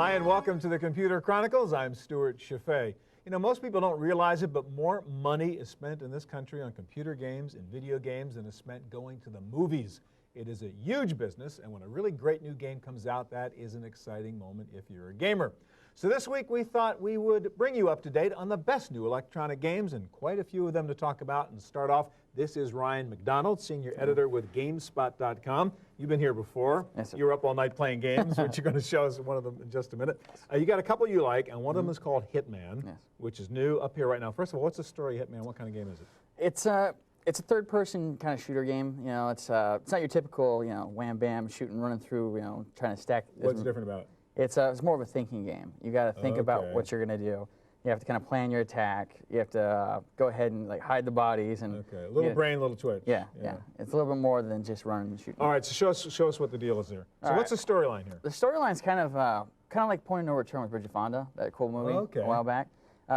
Hi, and welcome to the Computer Chronicles. I'm Stuart Chaffee. You know, most people don't realize it, but more money is spent in this country on computer games and video games than is spent going to the movies. It is a huge business, and when a really great new game comes out, that is an exciting moment if you're a gamer. So this week we thought we would bring you up to date on the best new electronic games, and quite a few of them to talk about. And start off, this is Ryan McDonald, senior editor with GameSpot.com. You've been here before. Yes, sir. You were up all night playing games, which you're going to show us one of them in just a minute. You got a couple you like, and one of them is called Hitman, which is new up here right now. First of all, what's the story of Hitman? What kind of game is it? It's a third-person kind of shooter game. You know, it's not your typical, you know, wham bam shooting, running through, you know, trying to stack. What's different about it? It's more of a thinking game. You got to think about what you're going to do. You have to kind of plan your attack. You have to go ahead and like hide the bodies and. Okay, a little brain, a little twitch. Yeah. It's a little bit more than just running and shooting. All right, so show us what the deal is there. So what's the storyline here? The storyline's kind of like Point of No Return with Bridget Fonda, that cool movie a while back.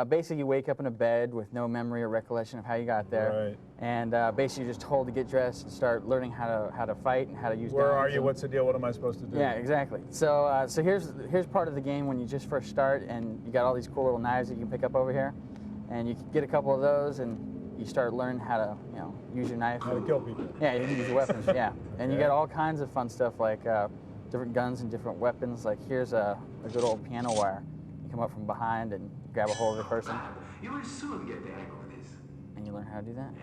Basically, you wake up in a bed with no memory or recollection of how you got there, and basically you're just told to get dressed and start learning how to fight and how to use guns. Where are you? What's the deal? What am I supposed to do? Yeah, exactly. So so here's part of the game when you just first start, and you got all these cool little knives that you can pick up over here, and you get a couple of those, and you start learning how to use your knife. How to kill people. Yeah, you can use your weapons. Yeah, and you got all kinds of fun stuff like different guns and different weapons. Like here's a good old piano wire. You come up from behind and grab a hold of the person. You will soon get the hang of this. And you learn how to do that.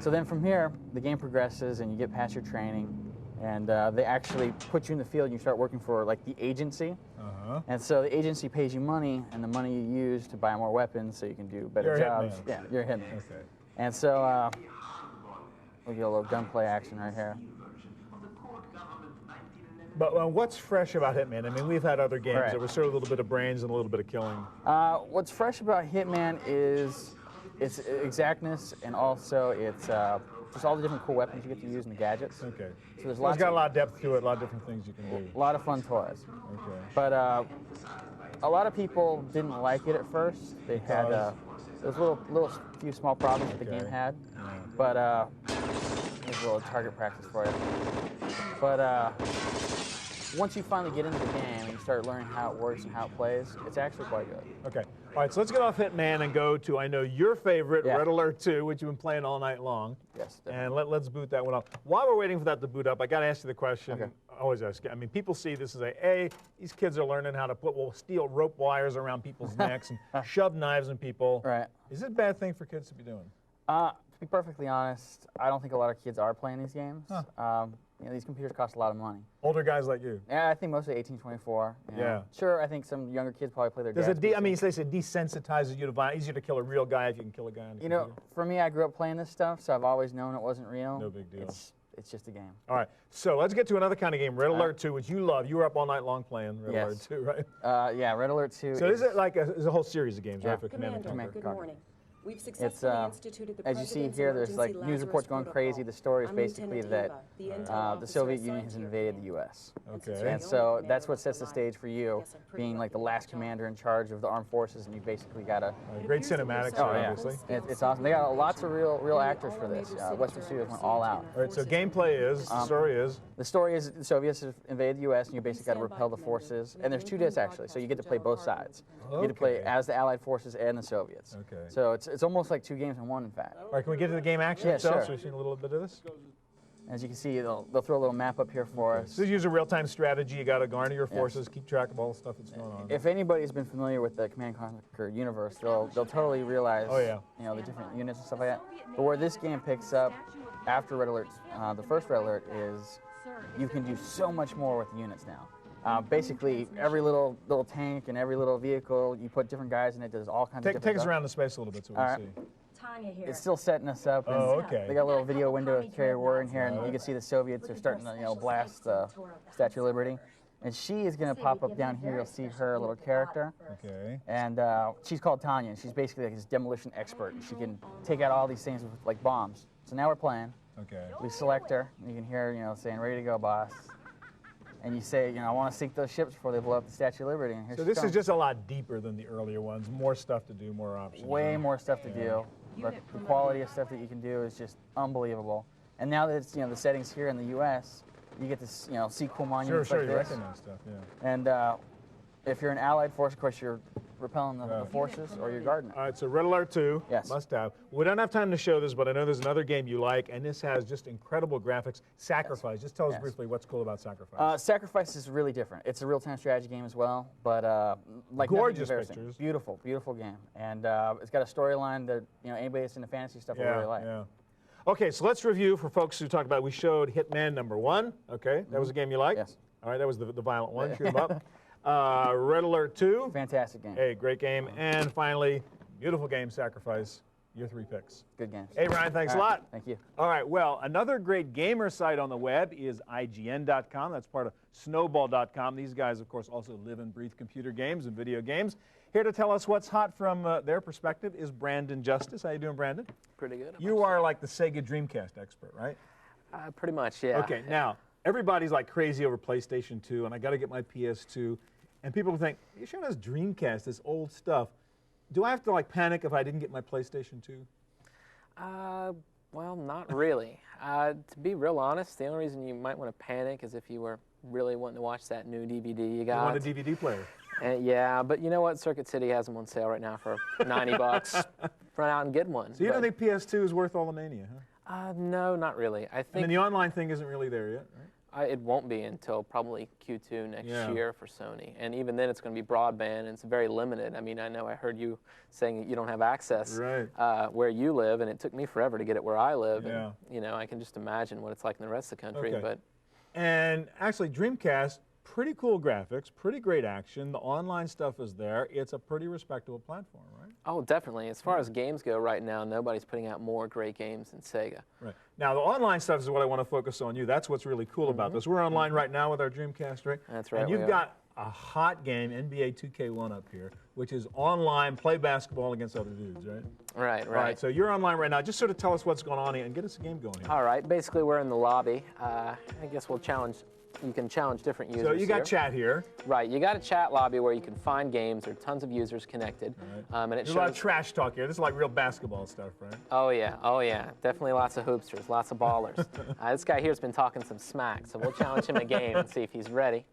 So then from here, the game progresses and you get past your training, and they actually put you in the field and you start working for like the agency. And so the agency pays you money, and the money you use to buy more weapons so you can do better jobs. Yeah, you're a hitman. Okay. And so we get a little gunplay action right here. But what's fresh about Hitman? I mean, we've had other games that were sort of a little bit of brains and a little bit of killing. What's fresh about Hitman is its exactness, and also it's just all the different cool weapons you get to use and the gadgets. Okay. So there's it's got a lot of depth to it, a lot of different things you can do. A lot of fun toys. Okay. But a lot of people didn't like it at first. They had there was few small problems that the game had. But here's a little target practice for you. But once you finally get into the game and you start learning how it works and how it plays, it's actually quite good. Okay. All right, so let's get off Hitman and go to, I know, your favorite, Red Alert 2, which you've been playing all night long. Yes, definitely. And let's boot that one up. While we're waiting for that to boot up, I got to ask you the question. I always ask you. I mean, people see this as these kids are learning how to steel rope wires around people's necks and shove knives in people. Right. Is it a bad thing for kids to be doing? To be perfectly honest, I don't think a lot of kids are playing these games. You know, these computers cost a lot of money. Older guys like you? Yeah, I think mostly 18, 24. You know. Yeah. Sure, I think some younger kids probably play their dads. I mean, they say desensitizes you to violence. Easier to kill a real guy if you can kill a guy on the computer. You know, for me, I grew up playing this stuff, so I've always known it wasn't real. No big deal. It's just a game. All right, so let's get to another kind of game, Red Alert 2, which you love. You were up all night long playing Red Alert 2, right? Yeah, Red Alert 2. So is it like a whole series of games, right, for Command & Commander, Conquer? good morning. We've successfully instituted the as you see here, there's like news reports going crazy. The story is basically that the Soviet Union has invaded the U.S. Okay. And so that's what sets the stage for you, being like the last commander in charge of the armed forces, and you basically got to. Great cinematics, obviously. It's awesome. They got lots of real actors for this. Western Studios went all out. All right. So gameplay is the story is. The story is the Soviets have invaded the U.S. and you basically got to repel the forces. And there's 2 discs actually, so you get to play both sides. You get to play as the Allied forces and the Soviets. Okay. So it's almost like 2 games in one, in fact. All right, can we get to the game action itself? Sure. So we've seen a little bit of this. As you can see, they'll throw a little map up here for us. So use a real-time strategy. You got to garner your forces, keep track of all the stuff that's going on. If anybody's been familiar with the Command & Conquer universe, they'll totally realize you know, the different units and stuff like that. But where this game picks up after Red Alert, the first Red Alert, is you can do so much more with the units now. Basically, every little tank and every little vehicle, you put different guys in it, does all kinds of different Take us stuff. around the space a little bit so we can see. Tanya here. It's still setting us up. And they got a little video window to carry word in here, and you can see the Soviets are starting to blast the Statue of Liberty. And she is going to pop up down here. You'll see her little character. Okay. And she's called Tanya, and she's basically like this demolition expert. She can take out all these things with like bombs. So now we're playing. Okay. We select her. You can hear her, saying, "Ready to go, boss." And you say, I want to sink those ships before they blow up the Statue of Liberty. And here so this is just a lot deeper than the earlier ones. More stuff to do, more options. Way more stuff to do. But the quality of stuff that you can do is just unbelievable. And now that it's, the settings here in the U.S., you get to see cool monuments like this. You recognize stuff, yeah. And If you're an allied force, of course, you're repelling the forces, or you're guarding it. All right, so Red Alert 2, Yes. must have. We don't have time to show this, but I know there's another game you like, and this has just incredible graphics. Sacrifice. Just tell us briefly what's cool about Sacrifice. Sacrifice is really different. It's a real-time strategy game as well, but like gorgeous nothing you've ever seen. pictures. Beautiful, beautiful game, and it's got a storyline that anybody that's into fantasy stuff will really like. Yeah. Okay, so let's review for folks who talk about. We showed Hitman #1. Okay, that was a game you liked. Yes. All right, that was the violent one. Shoot 'em up. Red Alert 2. Fantastic game. Hey, great game. And finally, beautiful game, Sacrifice. Your 3 picks. Good games. Hey, Ryan, thanks a All right, lot. Thank you. All right, well, another great gamer site on the web is IGN.com. That's part of Snowball.com. These guys, of course, also live and breathe computer games and video games. Here to tell us what's hot from their perspective is Brandon Justice. How you doing, Brandon? Pretty good. You are like the Sega Dreamcast expert, right? Pretty much, yeah. Okay, now, everybody's like crazy over PlayStation 2, and I got to get my PS2. And people think, you're showing us Dreamcast, this old stuff. Do I have to like panic if I didn't get my PlayStation 2? Well, not really. To be real honest, the only reason you might want to panic is if you were really wanting to watch that new DVD you got. I want a DVD player. Yeah, but you know what? Circuit City has them on sale right now for $90. Run out and get one. So you don't think PS2 is worth all the mania, huh? No, not really. I And think then the online thing isn't really there yet, right? it won't be until probably Q2 next Yeah. year for Sony. And even then, it's going to be broadband, and it's very limited. I mean, I know I heard you saying that you don't have access where you live, and it took me forever to get it where I live. Yeah. And, I can just imagine what it's like in the rest of the country. Okay. But And actually, Dreamcast, pretty cool graphics, pretty great action. The online stuff is there. It's a pretty respectable platform, right? oh, definitely. As far as games go right now, nobody's putting out more great games than Sega. Right. Now, the online stuff is what I want to focus on you. That's what's really cool about this. We're online right now with our Dreamcast, right? That's right, And we you've are. got a hot game, NBA 2K1 up here, which is online, play basketball against other dudes, right? Right, All right, so you're online right now. Just sort of tell us what's going on here and get us a game going here. All right, basically we're in the lobby. I guess you can challenge different users So you got here. chat here. Right, you got a chat lobby where you can find games. There are tons of users connected. Right. And it There's a lot of shows. trash talk here. This is like real basketball stuff, right? Oh yeah, definitely lots of hoopsters, lots of ballers. This guy here's been talking some smack, so we'll challenge him a game and see if he's ready.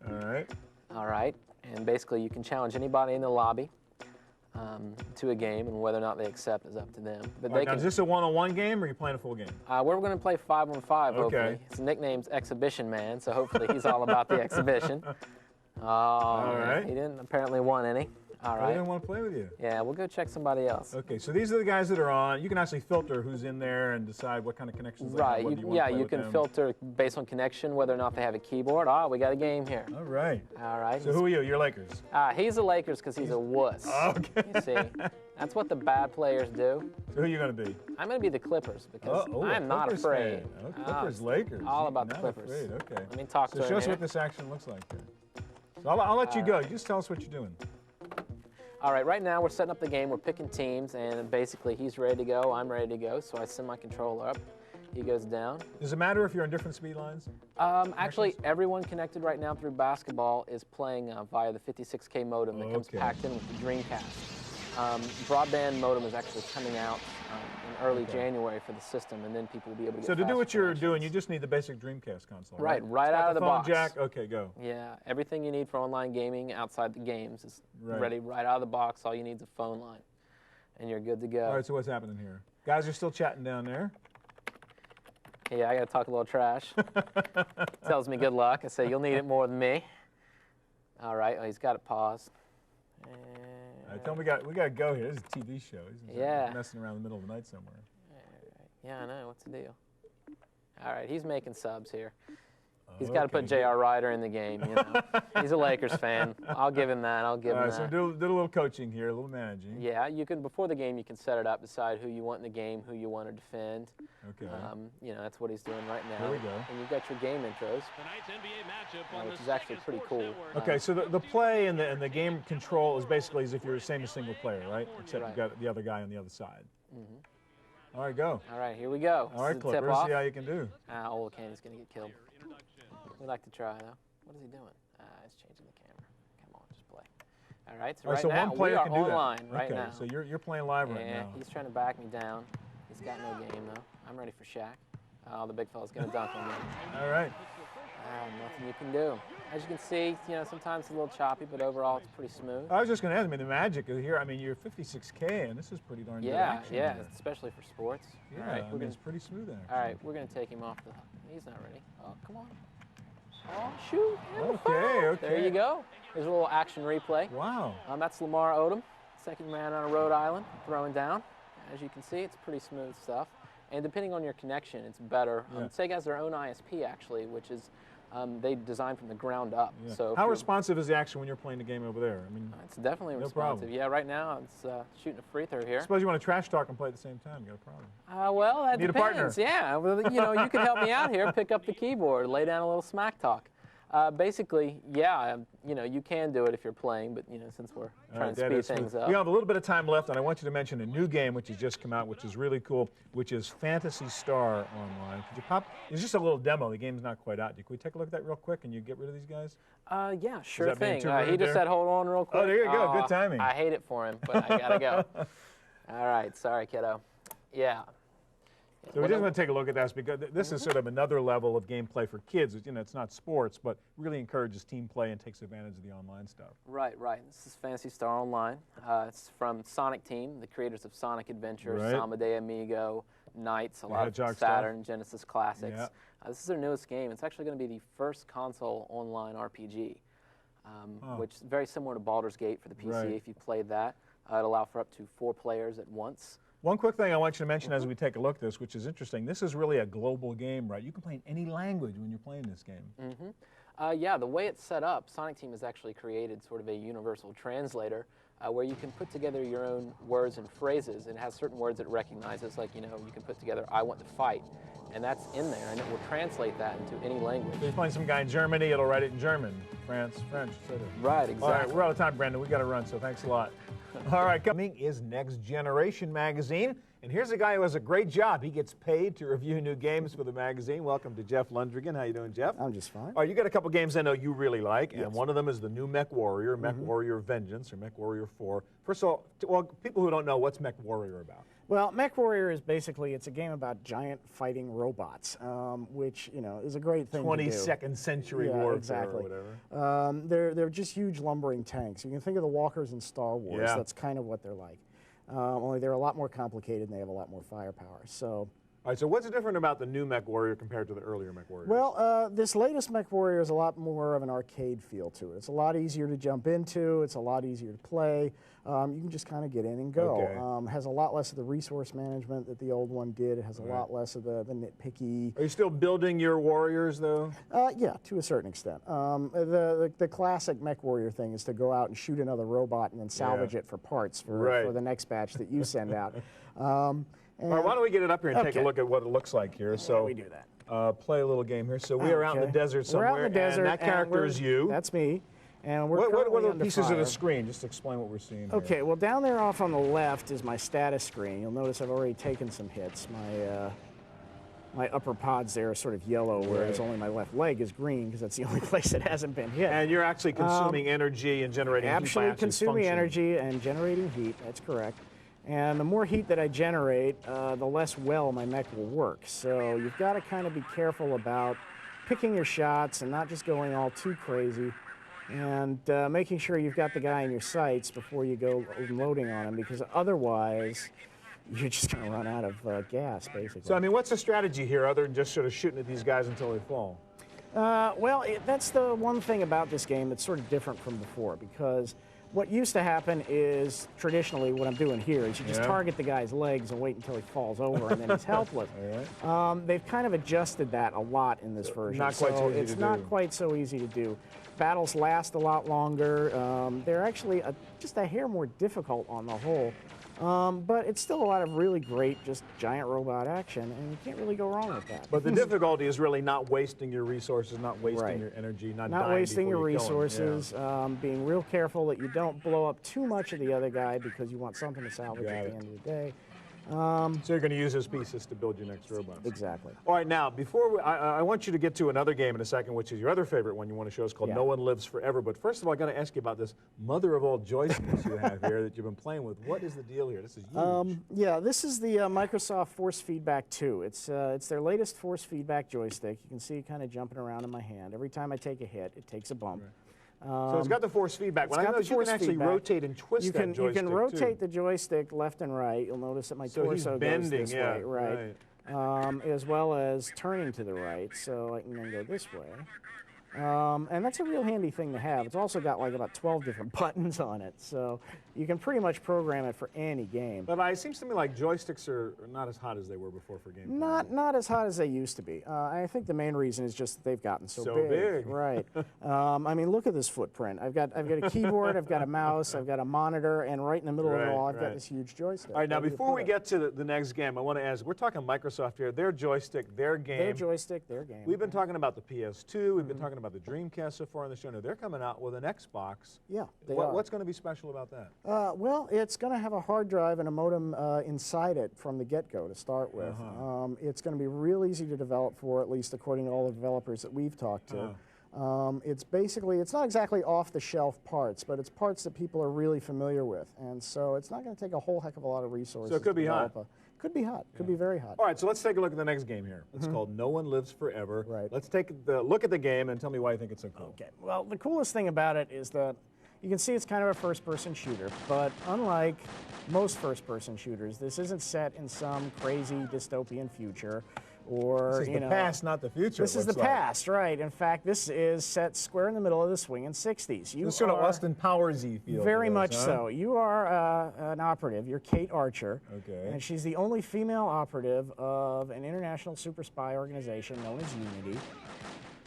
All right, and basically you can challenge anybody in the lobby to a game, and whether or not they accept is up to them. But All right, now, is this a one-on-one game, or are you playing a full game? We're going to play 5-on-5, Okay. hopefully. His nickname's Exhibition Man, so hopefully he's all about the exhibition. All right. He didn't apparently want any. All I right. didn't want to play with you. Yeah, we'll go check somebody else. Okay, so these are the guys that are on. You can actually filter who's in there and decide what kind of connections they have. Right. whether you want to play You with can them. filter based on connection, whether or not they have a keyboard. We got a game here. All right. All right. So who are you? You're Lakers. He's the Lakers because he's a wuss. Okay. You see, that's what the bad players do. So who are you going to be? I'm going to be the Clippers because a I'm not Clippers afraid. fan. Oh, Clippers, Lakers. All You're about the not Clippers. Afraid. Okay. Let me talk So to him show us here. what this action looks like here. So I'll let you go. You just tell us what you're doing. All right, right now we're setting up the game. We're picking teams, and basically he's ready to go. I'm ready to go, so I send my controller up. He goes down. Does it matter if you're on different speed lines? Actually, everyone connected right now through basketball is playing via the 56K modem that comes Okay. packed in with the Dreamcast. Broadband modem is actually coming out in early January for the system, and then people will be able to get So to do faster what you're connections. doing, you just need the basic Dreamcast console, Right, right? right It's got out of the phone box. jack. Okay, go. Yeah, everything you need for online gaming outside the games is Right. ready right out of the box. All you need is a phone line, and you're good to go. All right, so what's happening here? Guys are still chatting down there. Yeah, I got to talk a little trash. Tells me good luck. I say, you'll need it more than me. All right, he's got it paused. All right, tell him we got to go here. This is a TV show. He's Yeah. messing around in the middle of the night somewhere. Yeah, I know. What's the deal? All right, he's making subs here. He's got to Okay. put J.R. Ryder in the game, you know. He's a Lakers fan. I'll give him that. I'll give All him right, so that. do a little coaching here, a little managing. Yeah, you can, before the game, you can set it up, decide who you want in the game, who you want to defend. Okay. That's what he's doing right now. There we go. And you've got your game intros, which is actually pretty cool. Okay, so the play and the game control is basically as if you're the same as single player, right? Except you've got the other guy on the other side. All right, go. All right, here we go. All right, This is the tip Clippers, off. see how you can do. Old Candy's going to get killed. We like to try, though. What is he doing? He's changing the camera. Come on, just play. All right, so All right, right so now one player we are can do online that. right okay, now. so you're playing live right Yeah, now. he's trying to back me down. He's got no game, though. I'm ready for Shaq. Oh, the big fella's going to dunk on me. All right. Nothing you can do. As you can see, sometimes it's a little choppy, but overall it's pretty smooth. I was just going to ask, Magic is here. You're 56K, and this is pretty darn good action. Yeah, here. especially for sports. Yeah, all right, it's pretty smooth action. All right, we're going to take him off the. He's not ready. Oh, come on. Oh, shoot. Okay. There you go. There's a little action replay. Wow. That's Lamar Odom, second man out of Rhode Island, throwing down. As you can see, it's pretty smooth stuff. And depending on your connection, it's better. Sega has their own ISP, actually, which is they designed from the ground up. Yeah. So how responsive is the action when you're playing the game over there? It's definitely no responsive. problem. Yeah, right now it's shooting a free throw here. Suppose you want to trash talk and play at the same time. You got a problem. Well, that Need depends. a partner. Yeah, well, you can help me out here. Pick up the keyboard, lay down a little smack talk. Basically, yeah, you can do it if you're playing, but since we're trying to speed things up. We have a little bit of time left, and I want you to mention a new game which has just come out, which is really cool, which is Phantasy Star Online. Could you pop? It's just a little demo. The game's not quite out. Can we take a look at that real quick, and you get rid of these guys? Yeah, sure thing. He just said, "Hold on, real quick." Oh, there you go. Good timing. I hate it for him, but I gotta go. All right, sorry, kiddo. Yeah. So we just want to take a look at this because this is sort of another level of gameplay for kids. It's not sports, but really encourages team play and takes advantage of the online stuff. Right. This is Phantasy Star Online. It's from Sonic Team, the creators of Sonic Adventure, Samba de Amigo, Knights, a lot of Saturn, Genesis classics. Yeah. This is their newest game. It's actually going to be the first console online RPG, which is very similar to Baldur's Gate for the PC. If you played that, it'll allow for up to 4 players at once. One quick thing I want you to mention as we take a look at this, which is interesting, this is really a global game, right? You can play in any language when you're playing this game. Yeah, the way it's set up, Sonic Team has actually created sort of a universal translator where you can put together your own words and phrases. It has certain words it recognizes, like, you can put together, "I want to fight," and that's in there, and it will translate that into any language. So you're playing some guy in Germany, it'll write it in German, France, French, etc. Right, exactly. All right, we're out of time, Brandon. We got to run, so thanks a lot. All right, coming is Next Generation magazine, and here's a guy who has a great job. He gets paid to review new games for the magazine. Welcome to Jeff Lundrigan. How you doing, Jeff? I'm just fine. All right, you got a couple games I know you really like, and one of them is the new Mech Warrior, Mech Warrior Vengeance, or Mech Warrior 4. First of all, people who don't know, what's Mech Warrior about? Well, Mech Warrior is basically, it's a game about giant fighting robots, which, is a great thing to do. 22nd century warfare exactly. or whatever. They're just huge lumbering tanks. You can think of the walkers in Star Wars. Yeah. That's kind of what they're like. Only they're a lot more complicated and they have a lot more firepower. So. All right, so what's different about the new Mech Warrior compared to the earlier Mech Warrior? Well, this latest Mech Warrior is a lot more of an arcade feel to it. It's a lot easier to jump into. It's a lot easier to play. You can just kind of get in and go. Okay. Has a lot less of the resource management that the old one did. It has a lot less of the nitpicky. Are you still building your warriors, though? Yeah, to a certain extent. The classic Mech Warrior thing is to go out and shoot another robot and then salvage it for parts for the next batch that you send out. All right, why don't we get it up here and take a look at what it looks like here? So we do that. Play a little game here. So we are out in the desert somewhere. We're out in the desert. And that character is you. That's me. And we're what are the under pieces fire. of the screen? Just explain what we're seeing here. Okay, well, down there off on the left is my status screen. You'll notice I've already taken some hits. My upper pods there are sort of yellow, whereas only my left leg is green because that's the only place that hasn't been hit. And you're actually consuming energy and generating heat. Actually consuming energy and generating heat, that's correct. And the more heat that I generate, the less well my mech will work. So you've got to kind of be careful about picking your shots and not just going all too crazy, and making sure you've got the guy in your sights before you go loading on him, because otherwise you're just going to run out of gas, basically. So, what's the strategy here other than just sort of shooting at these guys until they fall? Well, that's the one thing about this game that's sort of different from before, because what used to happen is, traditionally, what I'm doing here is you just target the guy's legs and wait until he falls over and then he's helpless. They've kind of adjusted that a lot in this version. Not quite so easy it's to not do. quite so easy to do. Battles last a lot longer. They're actually just a hair more difficult on the whole. But it's still a lot of really great, just giant robot action, and you can't really go wrong with that. But the difficulty is really not wasting your resources, not wasting your energy, not dying wasting your before you kill him. resources, being real careful that you don't blow up too much of the other guy because you want something to salvage at the end of the day. So you're going to use those pieces to build your next robots. Exactly. All right, now, before I want you to get to another game in a second, which is your other favorite one you want to show us called No One Lives Forever. But first of all, I got to ask you about this mother of all joysticks you have here that you've been playing with. What is the deal here? This is huge. Yeah, this is the Microsoft Force Feedback 2. It's their latest force feedback joystick. You can see it kind of jumping around in my hand. Every time I take a hit, it takes a bump. Right. So it's got the force feedback. What I know is you can actually rotate and twist that joystick, you can rotate the joystick left and right. You'll notice that my torso goes this way, right. As well as turning to the right, so I can then go this way. And that's a real handy thing to have. It's also got like about 12 different buttons on it, so you can pretty much program it for any game. But it seems to me like joysticks are not as hot as they were before for games. Not as hot as they used to be. I think the main reason is just that they've gotten so big. Right. I mean, look at this footprint. I've got a keyboard, I've got a mouse, I've got a monitor, and right in the middle of it all, I've got this huge joystick. All right, now before we get to the next game, I want to ask, we're talking Microsoft here, their joystick, their game. Their joystick, their game. We've been talking about the PS2, we've been talking about the Dreamcast so far on the show. Now, they're coming out with an Xbox. Yeah, they are. What's going to be special about that? Well, it's going to have a hard drive and a modem inside it from the get-go to start with. It's going to be real easy to develop for, at least according to all the developers that we've talked to. It's not exactly off-the-shelf parts, but it's parts that people are really familiar with. And so it's not going to take a whole heck of a lot of resources. So it could be hot. Could be hot. Could be very hot. All right, so let's take a look at the next game here. It's called No One Lives Forever. Right. Let's take a look at the game and tell me why you think it's so cool. Okay. Well, the coolest thing about it is that you can see it's kind of a first-person shooter, but unlike most first-person shooters, this isn't set in some crazy dystopian future. Or, this is the past, not the future. This is the past, right. In fact, this is set square in the middle of the swinging 60s. This is sort of Austin Powers-y feel. Very much so. You are an operative. You're Kate Archer. Okay. And she's the only female operative of an international super spy organization known as Unity.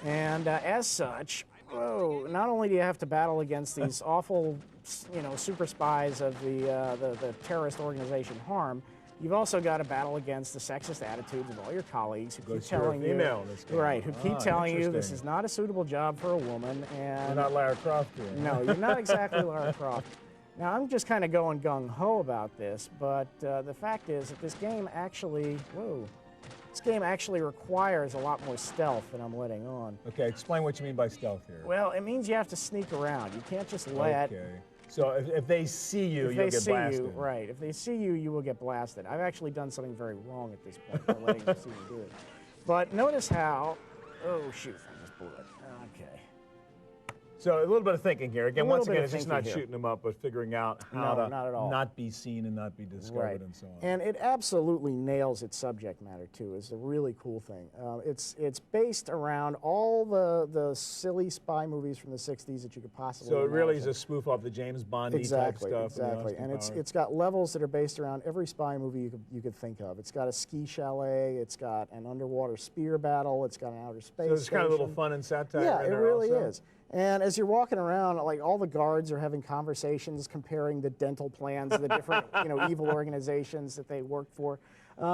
And as such, not only do you have to battle against these awful, super spies of the terrorist organization HARM, you've also got to battle against the sexist attitudes of all your colleagues who keep telling you, who keep telling you this is not a suitable job for a woman. And you're not Lara Croft here. No, you're not exactly Lara Croft. Now, I'm just kind of going gung-ho about this, but the fact is that this game actually, requires a lot more stealth than I'm letting on. Okay, explain what you mean by stealth here. Well, it means you have to sneak around. You can't just let... Okay. So if they see you, you'll get blasted. Right. If they see you, you will get blasted. I've actually done something very wrong at this point by letting them see me do it. But notice how... Oh, shoot. I just blew it. Okay. So a little bit of thinking here. Again, once again, it's just not here. shooting them up, but figuring out how to not be seen and not be discovered and so on. And it absolutely nails its subject matter, too. It's a really cool thing. It's based around all the silly spy movies from the 60s that you could possibly imagine. So it really is a spoof off the James Bond-y type stuff. Exactly. And it's got levels that are based around every spy movie you could think of. It's got a ski chalet. It's got an underwater spear battle. It's got an outer space So it's kind of a little fun and satire in there. Yeah, it really is. And as you're walking around, like all the guards are having conversations comparing the dental plans of the different, evil organizations that they work for.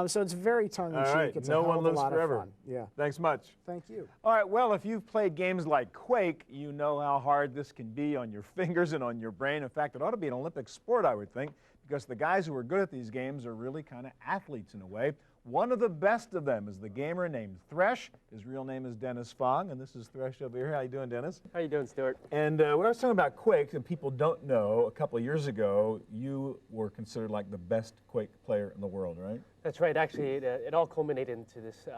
So it's very tongue-in-cheek. All right. It's No a hell One of a Lives lot Forever. of fun. Yeah. Thanks much. Thank you. All right. Well, if you've played games like Quake, you know how hard this can be on your fingers and on your brain. In fact, it ought to be an Olympic sport, I would think, because the guys who are good at these games are really kind of athletes in a way. One of the best of them is the gamer named Thresh. His real name is Dennis Fong, and this is Thresh over here. How you doing, Dennis? How you doing, Stuart? And what I was talking about Quake, and people don't know, a couple of years ago, you were considered like the best Quake player in the world, right? That's right. Actually, it all culminated into this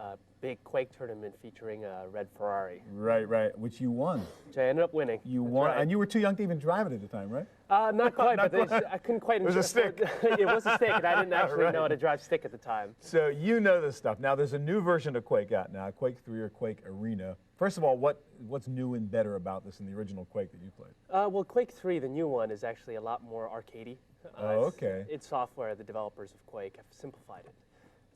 big Quake tournament featuring a red Ferrari. Right, which you won. Which I ended up winning. You won, and you were too young to even drive it at the time, right? Not quite, but I couldn't quite. It was a stick. It was a stick, and I didn't actually know how to drive stick at the time. So you know this stuff. Now, there's a new version of Quake out now, Quake 3 or Quake Arena. First of all, what's new and better about this in the original Quake that you played? Well, Quake 3, the new one, is actually a lot more arcadey. Okay. It's software. The developers of Quake have simplified it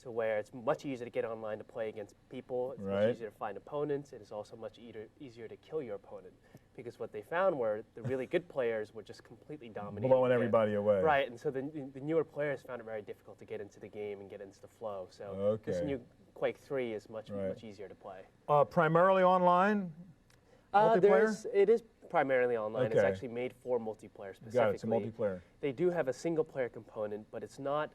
to where it's much easier to get online to play against people. It's much easier to find opponents. It is also much easier to kill your opponent, because what they found were the really good players were just completely dominating. Blowing everybody away. Right, and so the newer players found it very difficult to get into the game and get into the flow. So this new Quake 3 is much easier to play. Primarily online? Multiplayer? It is primarily online. Okay. It's actually made for multiplayer specifically. Got it, it's a multiplayer. They do have a single-player component, but it's not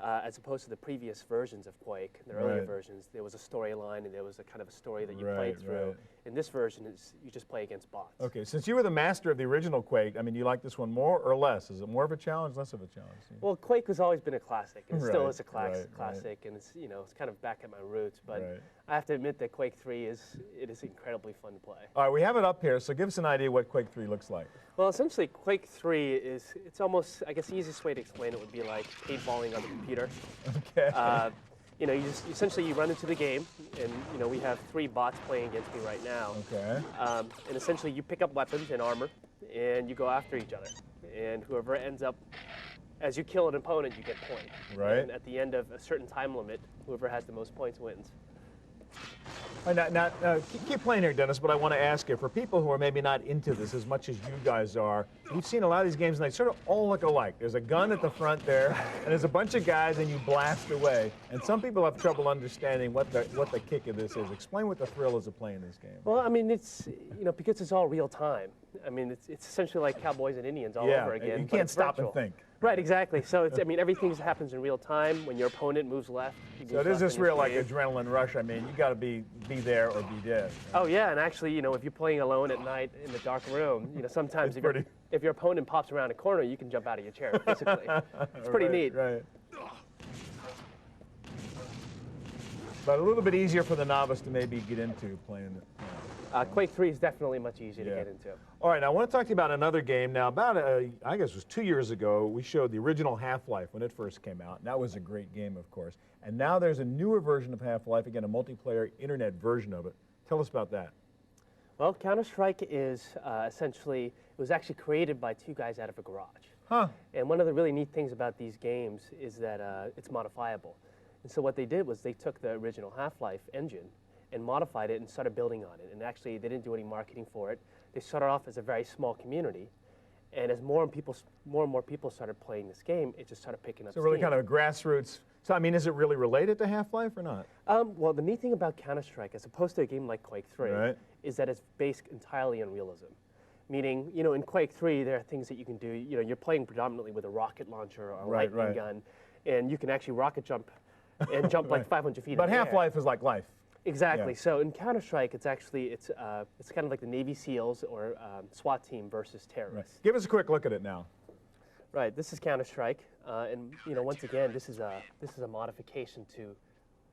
as opposed to the previous versions of Quake, the earlier versions, there was a storyline and there was a kind of a story that you played through. In this version, you just play against bots. Okay, since you were the master of the original Quake, I mean, you like this one more or less? Is it more of a challenge, less of a challenge? Well, Quake has always been a classic, and it still is a classic, and it's it's kind of back at my roots. But I have to admit that Quake 3 is incredibly fun to play. All right, we have it up here, so give us an idea what Quake 3 looks like. Well, essentially, Quake 3 it's almost, I guess the easiest way to explain it would be like paintballing on the computer. Okay. Essentially you run into the game, and we have 3 bots playing against me right now. Okay. And essentially you pick up weapons and armor, and you go after each other. And whoever ends up, as you kill an opponent, you get points. Right. And at the end of a certain time limit, whoever has the most points wins. Now, keep playing here, Dennis, but I want to ask you, for people who are maybe not into this as much as you guys are, you've seen a lot of these games and they sort of all look alike. There's a gun at the front there, and there's a bunch of guys and you blast away. And some people have trouble understanding what the kick of this is. Explain what the thrill is of playing this game. Well, I mean, it's, because it's all real time. I mean, it's essentially like Cowboys and Indians all over again. You can't stop and think. Right, exactly. So it's, everything happens in real time. When your opponent moves left, so it is this real like adrenaline rush. I mean, you got to be there or be dead. Right? Oh yeah, and actually, if you're playing alone at night in the dark room, sometimes if your opponent pops around a corner, you can jump out of your chair physically. It's pretty neat. Right. But a little bit easier for the novice to maybe get into playing it. Quake 3 is definitely much easier to get into. All right, now I want to talk to you about another game. Now, about, I guess it was 2 years ago, we showed the original Half-Life when it first came out. And that was a great game, of course. And now there's a newer version of Half-Life, again, a multiplayer internet version of it. Tell us about that. Well, Counter-Strike is essentially, it was actually created by 2 guys out of a garage. Huh. And one of the really neat things about these games is that it's modifiable. And so what they did was they took the original Half-Life engine and modified it and started building on it. And actually, they didn't do any marketing for it. They started off as a very small community. And as more and more people started playing this game, it just started picking up steam. So really kind of a grassroots. So, I mean, is it really related to Half-Life or not? Well, the neat thing about Counter-Strike, as opposed to a game like Quake 3, is that it's based entirely on realism. Meaning, in Quake 3, there are things that you can do. You're playing predominantly with a rocket launcher or a lightning gun, and you can actually rocket jump and jump like 500 feet. But Half-Life is like life. Exactly. Yeah. So in Counter-Strike, it's actually it's kind of like the Navy SEALs or SWAT team versus terrorists. Right. Give us a quick look at it now. Right. This is Counter-Strike, and once again, this is a modification to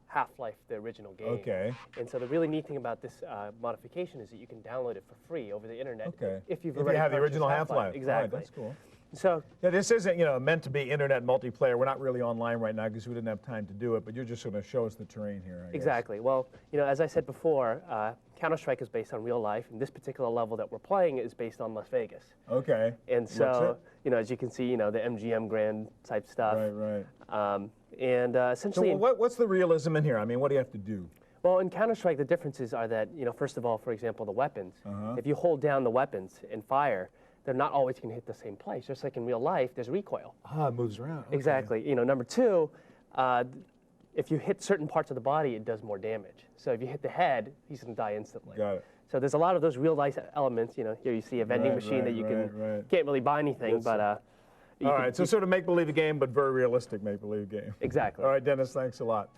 Half-Life, the original game. Okay. And so the really neat thing about this modification is that you can download it for free over the internet. Okay. If you have the original Half-Life. Exactly. Right, that's cool. So yeah, this isn't meant to be internet multiplayer. We're not really online right now because we didn't have time to do it. But you're just going to show us the terrain here. I guess. Exactly. Well, as I said before, Counter-Strike is based on real life, and this particular level that we're playing is based on Las Vegas. Okay. And so as you can see, the MGM Grand type stuff. Right. And essentially, so what's the realism in here? I mean, what do you have to do? Well, in Counter-Strike, the differences are that first of all, for example, the weapons. If you hold down the weapons and fire, they're not always going to hit the same place. Just like in real life, there's recoil. It moves around. Okay. Exactly. Number 2, if you hit certain parts of the body, it does more damage. So if you hit the head, he's going to die instantly. Got it. So there's a lot of those real life elements. Here you see a vending machine that you can't really buy anything, but. All right, so sort of make-believe game, but very realistic make-believe game. Exactly. All right, Dennis, thanks a lot.